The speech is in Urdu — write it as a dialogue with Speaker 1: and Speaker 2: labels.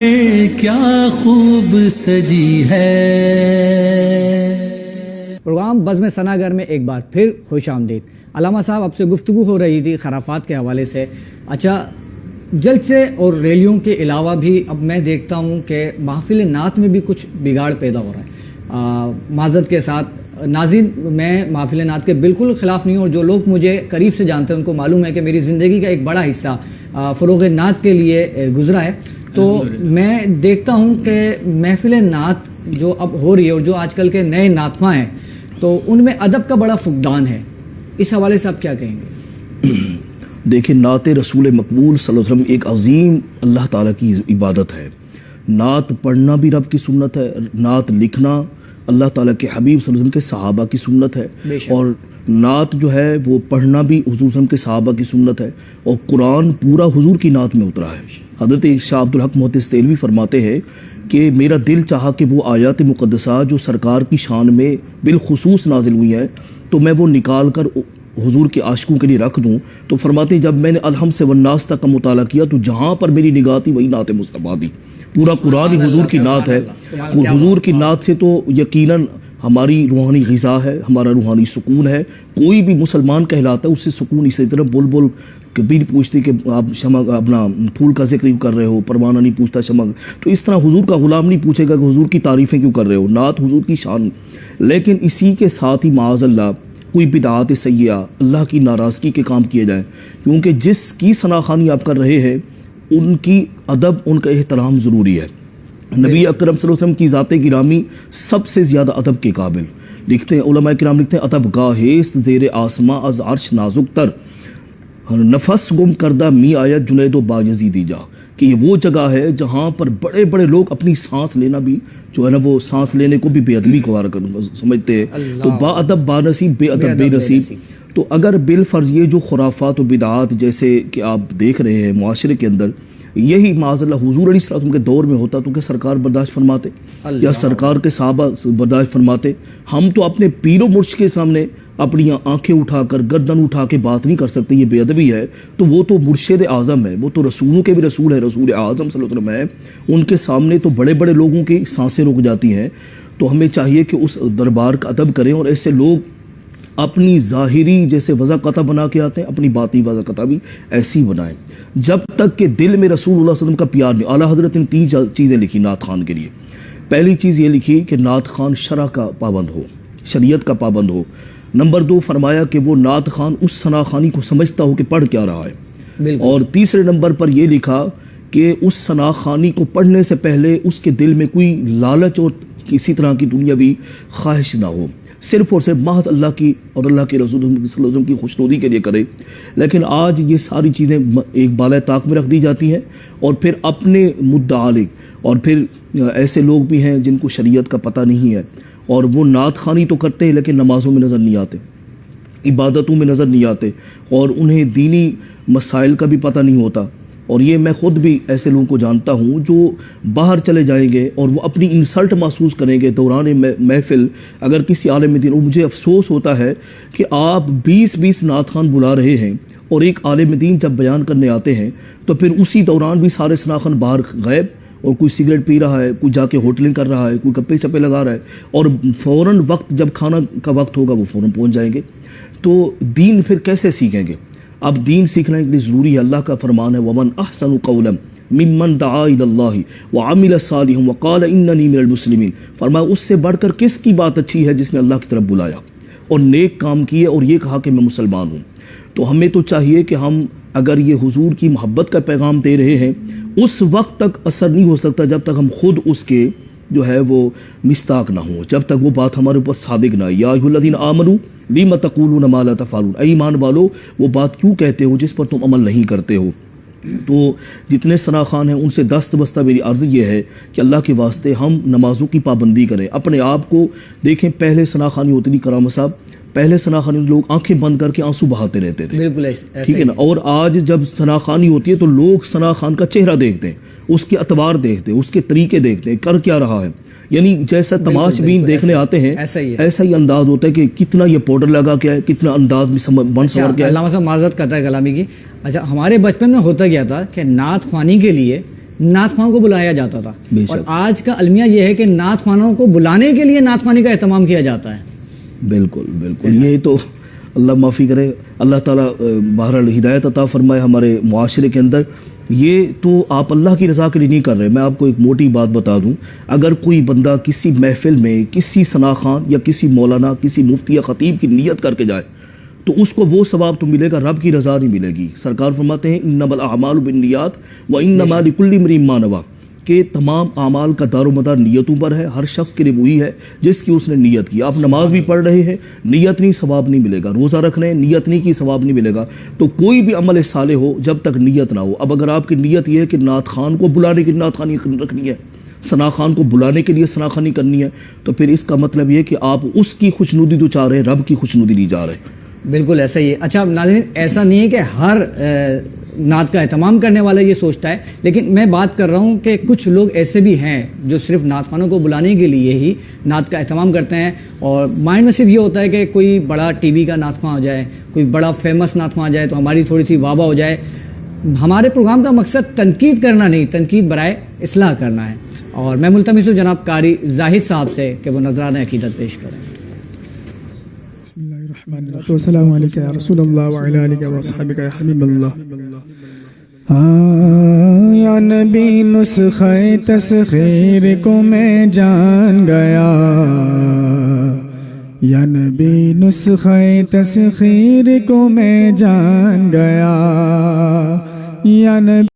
Speaker 1: کیا خوب سجی ہے۔
Speaker 2: پروگرام بزم ثناگر میں ایک بار پھر خوش آمدید۔ علامہ صاحب، آپ سے گفتگو ہو رہی تھی خرافات کے حوالے سے۔ اچھا، جلسے اور ریلیوں کے علاوہ بھی اب میں دیکھتا ہوں کہ محفل نعت میں بھی کچھ بگاڑ پیدا ہو رہا ہے۔ معذرت کے ساتھ ناظرین، میں محفل نعت کے بالکل خلاف نہیں ہوں، اور جو لوگ مجھے قریب سے جانتے ہیں ان کو معلوم ہے کہ میری زندگی کا ایک بڑا حصہ فروغ نعت کے لیے گزرا ہے۔ تو میں دیکھتا ہوں کہ محفل نعت جو اب ہو رہی ہے اور جو آج کل کے نئے نعت خواں ہیں، تو ان میں ادب کا بڑا فقدان ہے۔ اس حوالے سے آپ کیا کہیں گے؟
Speaker 3: دیکھیں، نعت رسول مقبول صلی اللہ علیہ وسلم ایک عظیم اللہ تعالیٰ کی عبادت ہے۔ نعت پڑھنا بھی رب کی سنت ہے، نعت لکھنا اللہ تعالیٰ کے حبیب صلی اللہ علیہ وسلم کے صحابہ کی سنت ہے، اور نعت جو ہے وہ پڑھنا بھی حضور صلی اللہ علیہ وسلم کے صحابہ کی سنت ہے، اور قرآن پورا حضور کی نعت میں اترا ہے۔ حضرت شاہ عبد الحق محدث دہلوی فرماتے ہیں کہ میرا دل چاہا کہ وہ آیات مقدسہ جو سرکار کی شان میں بالخصوص نازل ہوئی ہیں تو میں وہ نکال کر حضور کے عاشقوں کے لیے رکھ دوں۔ تو فرماتے ہیں جب میں نے الحمد سے والناس تک کا مطالعہ کیا تو جہاں پر میری نگاہ تھی وہی نعت مصطفیٰ دی۔ پورا قرآن ہی حضور کی نعت ہے، اور حضور کی نعت سے تو یقیناً ہماری روحانی غذا ہے، ہمارا روحانی سکون ہے۔ کوئی بھی مسلمان کہلاتا ہے اس سے سکون اسی طرح بلبل کبھی نہیں پوچھتی کہ آپ شمع اپنا پھول کا ذکر کیوں کر رہے ہو، پروانہ نہیں پوچھتا شمع، تو اس طرح حضور کا غلام نہیں پوچھے گا کہ حضور کی تعریفیں کیوں کر رہے ہو۔ نعت حضور کی شان، لیکن اسی کے ساتھ ہی معاذ اللہ کوئی بدعات سیئہ، اللہ کی ناراضگی کے کام کیے جائیں، کیونکہ جس کی ثناخوانی آپ کر رہے ہیں ان کی ادب، ان کا احترام ضروری ہے۔ نبی اکرم صلی اللہ علیہ وسلم کی ذات گرامی سب سے زیادہ ادب کے قابل، لکھتے ہیں علماء کرام، لکھتے ہیں ادب گاہیست زیر آسماں از عرش نازک تر، نفس گم کردہ می آیت جنید و بایزیدی جا، کہ یہ وہ جگہ ہے جہاں پر بڑے بڑے لوگ اپنی سانس لینا بھی جو ہے نا، وہ سانس لینے کو بھی بے ادبی کو سمجھتے ہیں۔ تو با ادب با نصیب، بے ادب بے نصیب۔ تو اگر بالفرض یہ جو خرافات و بدعات جیسے کہ آپ دیکھ رہے ہیں معاشرے کے اندر، یہی معاذ اللہ حضور علیہ السلام کے دور میں ہوتا تو کہ سرکار برداشت فرماتے یا سرکار کے صحابہ برداشت فرماتے؟ ہم تو اپنے پیر و مرشد کے سامنے اپنی آنکھیں اٹھا کر گردن اٹھا کے بات نہیں کر سکتے، یہ بے ادبی ہے۔ تو وہ تو مرشد اعظم ہے، وہ تو رسولوں کے بھی رسول ہے، رسول اعظم صلی اللہ علیہ وسلم ہے، ان کے سامنے تو بڑے بڑے لوگوں کی سانسیں رک جاتی ہیں۔ تو ہمیں چاہیے کہ اس دربار کا ادب کریں، اور ایسے لوگ اپنی ظاہری جیسے وضاقتہ بنا کے آتے ہیں، اپنی باطنی وضاقتہ بھی ایسی بنائیں جب تک کہ دل میں رسول اللہ صلی اللہ علیہ وسلم کا پیار نہیں۔ اعلیٰ حضرت نے 3 چیزیں لکھی نعت خان کے لیے۔ پہلی چیز یہ لکھی کہ نعت خان شرع کا پابند ہو، شریعت کا پابند ہو۔ نمبر 2 فرمایا کہ وہ نعت خان اس ثنا خوانی کو سمجھتا ہو کہ پڑھ کیا رہا ہے، اور تیسرے نمبر پر یہ لکھا کہ اس ثنا خوانی کو پڑھنے سے پہلے اس کے دل میں کوئی لالچ اور کسی طرح کی دنیاوی خواہش نہ ہو، صرف اور صرف محض اللہ کی اور اللہ کے رسول صلی اللہ علیہ وسلم کی خوشنودی کے لیے کرے۔ لیکن آج یہ ساری چیزیں ایک بالائے طاق میں رکھ دی جاتی ہیں، اور پھر اپنے مدعالق، اور پھر ایسے لوگ بھی ہیں جن کو شریعت کا پتہ نہیں ہے، اور وہ نعت خوانی تو کرتے ہیں لیکن نمازوں میں نظر نہیں آتے، عبادتوں میں نظر نہیں آتے، اور انہیں دینی مسائل کا بھی پتہ نہیں ہوتا۔ اور یہ میں خود بھی ایسے لوگوں کو جانتا ہوں جو باہر چلے جائیں گے اور وہ اپنی انسلٹ محسوس کریں گے دوران محفل اگر کسی عالم دین، اور مجھے افسوس ہوتا ہے کہ آپ 20 نعت خوان بلا رہے ہیں، اور ایک عالم دین جب بیان کرنے آتے ہیں تو پھر اسی دوران بھی سارے ثنا خوان باہر غائب، اور کوئی سگریٹ پی رہا ہے، کوئی جا کے ہوٹلنگ کر رہا ہے، کوئی گپے چپے لگا رہا ہے، اور فوراً وقت جب کھانا کا وقت ہوگا وہ فوراً پہنچ جائیں گے۔ تو دین پھر کیسے سیکھیں گے؟ اب دین سیکھنے کے لیے ضروری ہے، اللہ کا فرمان ہے وَمَنْ أَحْسَنُ قَوْلًا مِمَّنْ دَعَا إِلَى اللَّهِ وَعَمِلَ صَالِحًا وَقَالَ إِنَّنِي مِنَ الْمُسْلِمِينَ۔ فرمایا اس سے بڑھ کر کس کی بات اچھی ہے جس نے اللہ کی طرف بلایا اور نیک کام کیے اور یہ کہا کہ میں مسلمان ہوں۔ تو ہمیں تو چاہیے کہ ہم اگر یہ حضور کی محبت کا پیغام دے رہے ہیں، اس وقت تک اثر نہیں ہو سکتا جب تک ہم خود اس کے جو ہے وہ مستاق نہ ہوں، جب تک وہ بات ہمارے اوپر صادق نہ آئی۔ یا ایھا الذین آمنوا لم تقولون ما لا تفعلون، اے ایمان والو وہ بات کیوں کہتے ہو جس پر تم عمل نہیں کرتے ہو۔ تو جتنے ثنا خوان ہیں ان سے دست بستہ میری عرض یہ ہے کہ اللہ کے واسطے ہم نمازوں کی پابندی کریں، اپنے آپ کو دیکھیں۔ پہلے ثنا خوانی ہوتی نہیں کرام صاحب، پہلے ثنا خوانی لوگ آنکھیں بند کر کے آنسو بہاتے رہتے تھے،
Speaker 2: بالکل
Speaker 3: ٹھیک ہے نا۔ اور آج جب ثنا خوانی ہوتی ہے تو لوگ ثنا خوان کا چہرہ دیکھتے ہیں، اس کے اطوار دیکھتے ہیں، اس کے طریقے دیکھتے ہیں، کر کیا رہا ہے، یعنی جیسا تماش بین دیکھنے آتے ہیں ایسا ہی انداز ہوتا ہے کہ کتنا یہ پاؤڈر لگا کیا ہے، کتنا انداز میں بن سور کیا ہے۔
Speaker 2: علامہ صاحب معذرت کرتا ہے کلامی کی، اچھا ہمارے بچپن میں ہوتا کیا تھا کہ نعت خوانی کے لیے نعت خواہوں کو بلایا جاتا تھا،
Speaker 3: بے
Speaker 2: اور
Speaker 3: شک۔
Speaker 2: آج کا المیہ یہ ہے کہ نعت خوانوں کو بلانے کے لیے نعت خوانی کا اہتمام کیا جاتا ہے۔
Speaker 3: بالکل بالکل، یہ تو اللہ معافی کرے، اللہ تعالیٰ بہرحال ہدایت عطا فرمائے ہمارے معاشرے کے اندر۔ یہ تو آپ اللہ کی رضا کے لیے نہیں کر رہے۔ میں آپ کو ایک موٹی بات بتا دوں، اگر کوئی بندہ کسی محفل میں کسی ثنا خان یا کسی مولانا، کسی مفتی یا خطیب کی نیت کر کے جائے تو اس کو وہ ثواب تو ملے گا، رب کی رضا نہیں ملے گی۔ سرکار فرماتے ہیں انما الاعمال بالنیات وانما لکل امرئ ما نوی، کہ تمام اعمال کا دار و مدار نیتوں پر ہے، ہر شخص کے لیے وہی ہے جس کی اس نے نیت کی۔ آپ نماز بھی پڑھ رہے ہیں، نیت نہیں ثواب نہیں ملے گا، روزہ رکھ رہے ہیں، نیت نہیں کی ثواب نہیں ملے گا۔ تو کوئی بھی عمل صالح ہو جب تک نیت نہ ہو، اب اگر آپ کی نیت یہ ہے کہ نعت خان کو بلانے کی نعت خوانی رکھنی ہے، ثنا خان کو بلانے کے لیے ثنا خوانی کرنی ہے، تو پھر اس کا مطلب یہ کہ آپ اس کی خوشنودی تو چاہ رہے ہیں، رب کی خوشنودی نہیں جا رہے۔
Speaker 2: بالکل ایسا ہی ہے۔ اچھا ناظرین، ایسا نہیں ہے کہ ہر نعت کا اہتمام کرنے والا یہ سوچتا ہے، لیکن میں بات کر رہا ہوں کہ کچھ لوگ ایسے بھی ہیں جو صرف نعت خوانوں کو بلانے کے لیے ہی نعت کا اہتمام کرتے ہیں، اور مائنڈ میں صرف یہ ہوتا ہے کہ کوئی بڑا ٹی وی کا نعت خواں ہو جائے، کوئی بڑا فیمس نعت خواں ہو جائے تو ہماری تھوڑی سی واہ واہ ہو جائے۔ ہمارے پروگرام کا مقصد تنقید کرنا نہیں، تنقید برائے اصلاح کرنا ہے، اور میں ملتمس ہوں جناب قاری زاہد صاحب سے کہ وہ نذرانہ عقیدت پیش کریں۔
Speaker 4: بسم اللہ الرحمن الرحیم، والسلام علیکم یا رسول اللہ وعلی آلہ واصحابہ یا حبیب اللہ۔ یا نبی نسخہ تسخیر کو میں جان گیا، یا نبی نسخہ تسخیر کو میں جان گیا، یا نبی